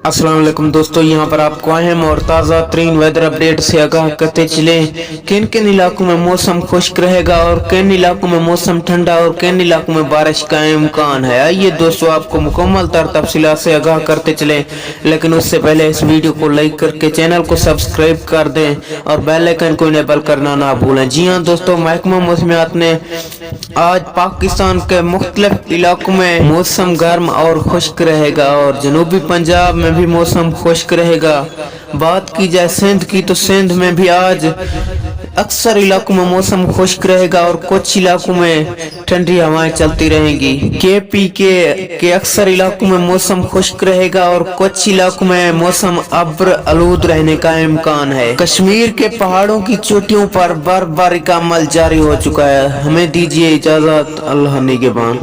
अस्सलाम वालेकुम दोस्तों, यहाँ पर आपको अहम और ताज़ा तरीन वेदर अपडेट से आगाह करते चले किन किन इलाकों में मौसम खुश्क रहेगा और किन इलाकों में मौसम ठंडा और किन इलाकों में बारिश का इम्कान है। आइए दोस्तों, आपको मुकम्मल तफसीलात से आगाह करते चले, लेकिन उससे पहले इस वीडियो को लाइक करके चैनल को सब्सक्राइब कर दें और बेल आइकन को इनेबल करना ना भूलें। जी हाँ दोस्तों, महकमा मौसमियात ने आज पाकिस्तान के मुख्तलिफ इलाकों में मौसम गर्म और खुश्क रहेगा और जनूबी पंजाब में भी मौसम खुश्क रहेगा। बात की जाए सिंध की तो सिंध में भी आज अक्सर इलाकों में मौसम खुश्क रहेगा और कुछ इलाकों में ठंडी हवाएं चलती रहेंगी। केपी के अक्सर इलाकों में मौसम खुश्क रहेगा और कुछ इलाकों में मौसम अब्र आलूद रहने का इम्कान है। कश्मीर के पहाड़ों की चोटियों पर बर्फबारी का अमल जारी हो चुका है। हमें दीजिए इजाजत, अल्लाह निगहबान।